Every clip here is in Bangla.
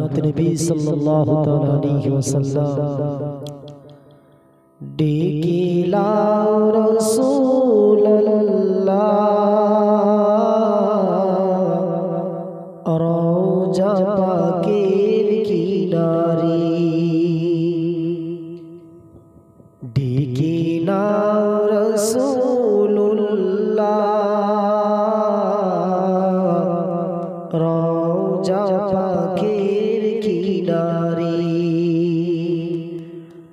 रहमत नबी सल्लल्लाहु तआला अलैहि वसल्लम डेके लाओ रसूल अल्लाह रौजा पाकेर किनारे डेके लाओ रसूलुल्लाह रौजा पाकेर किनारे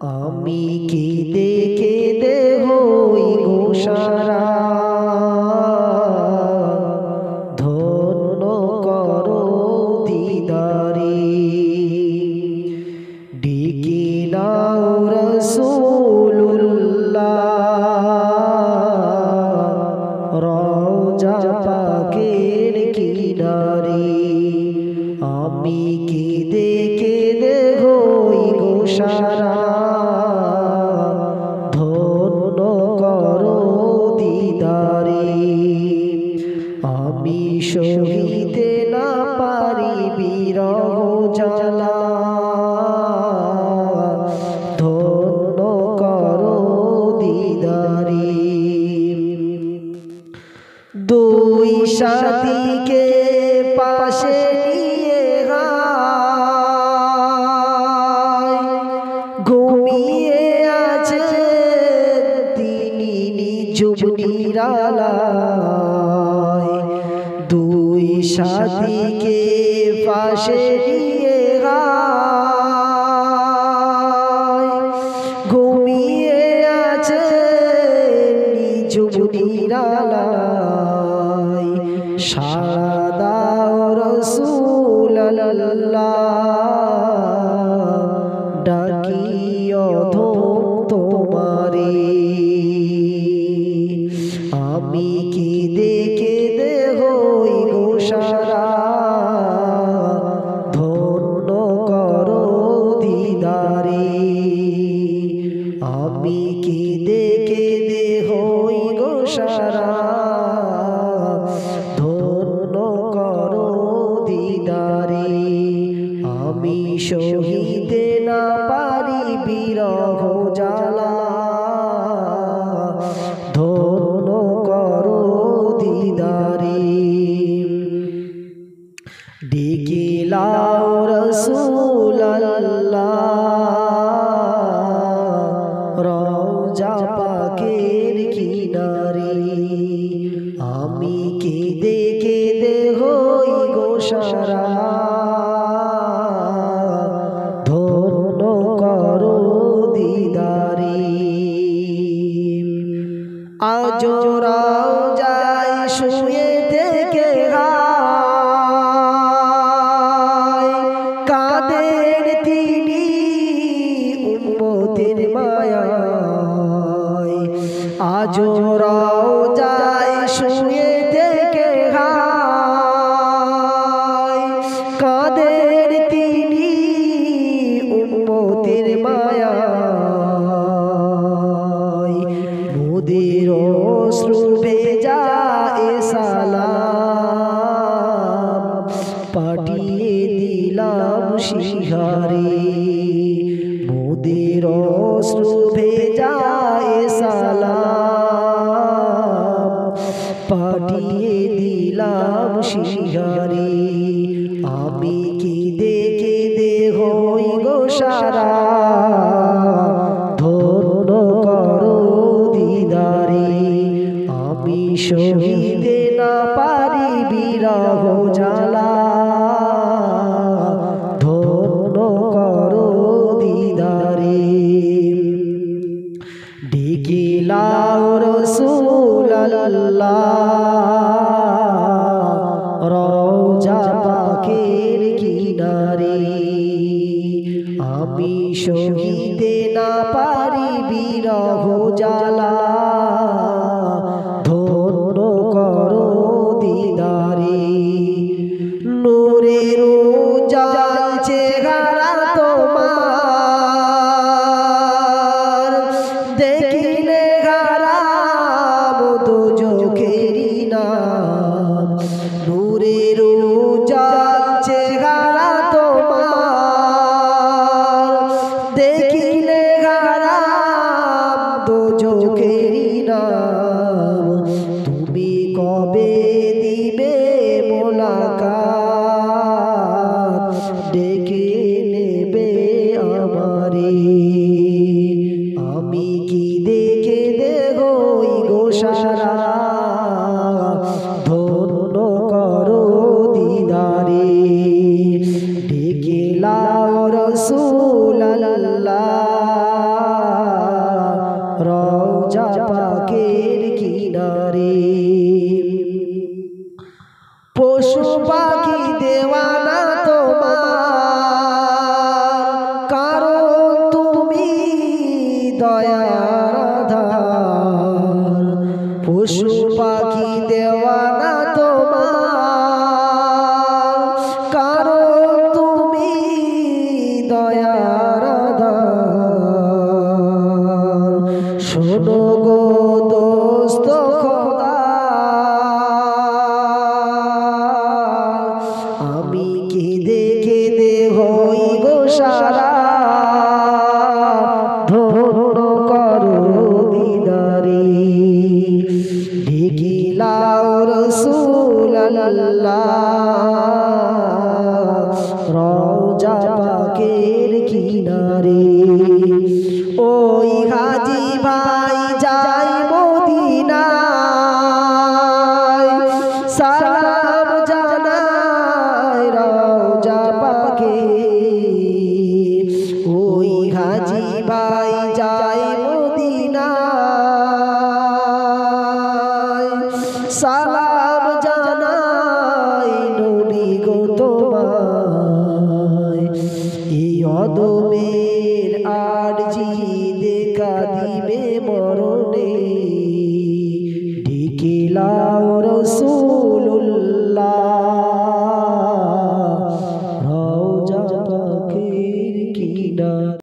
आमी केदे केदे हई गो सारा धन्य करो दीदारे डेके नाओ रसूलुल्लाह रौजा पाकेर किनारे आमी केदे केदे हई गो सारा धन्य करो दीदारे आमी सहिते ना पारी बिरह জ্বালা ধন্য করো দীদারে দুই সাথীকে পাশে নিয়ে ঘুমিয়ে আছে তিনি নিঝুম নিরালায় দুই সাথীকে পাশে নিয়ে ঘুমিয়ে আছে নিঝুম নিরালায় সাড়া দাও রাসূলুল্লাহ ডাকি অধম তোমারে আমি কেঁদে কেঁদে হই গো সারা ধন্য করো দীদারে আমি কেঁদে কেঁদে হই গো সারা ধন্য করো দীদারে আমি সহিতে না পারি বিরহ জ্বালা ধন্য করো দীদারে ডেকে লাও রাসূলুল্লাহ রওজা পাকের কিনারে আমি কেঁদে কেঁদে হই গো সারা ধন্য করো দীদারে আজ রওজায় শুয়ে থেকে কাঁদেন তিনি উম্মতের মায়ায় আজ রওজায় শুয়ে থেকে কাঁদেন তিনি উম্মতের মায়ায় মোদের অশ্রু ভেজা এ সালাম পাঠিয়ে দিলাম শিহারে মোদের অশ্রু ভেজা এ সালাম পাঠিয়ে দিলাম শিহারে আমি কেঁদে কেঁদে হই গো সারা ধন্য করো দীদারে আমি সহিতে না পারি বিরহ জ্বালা ধন্য করো দীদারে ডেকে লাও রাসূলুল্লাহ রওজা পাকের কিনারে আমি সহিতে না পারি বিরহ জ্বালা ধন্য করো দীদারে নূরের উজাল চেহারা তোমার দেখিলে হারাম তো চোখেরই নাম নূরের উজাল চেহারা তোমার ডেকে নেবে আমারে। আমি কি দেখে দেবই গো সারা, ধন্য করো দিদারে। ডেকে লাও রসুল আল্লাহ, রওজা পাকের কিনারে। পশু পাখি দেওয়ানা তোমার, কারণ তুমি দয়ার আধার। পশু পাখি দেওয়ানা তোমার, কারণ তুমি দয়ার আধার। শোনো গো দোস্ত খোদা, আমি কেঁদে কেঁদে হই গো সারা, ধন্য করো দিদারে। ডেকে লাও রসুল আল্লাহ, রওজা পাকের কিনারে। ওই হাজি ভাই যাই মদিনায়, সালাম জানায় রওজা পাকে। ওই হাজি ভাই যাই মদিনায়, সালাম জানাই নবী গো তোমায়। এই অদমের আরজি দেখা দিবে মরণে, ডেকে লাও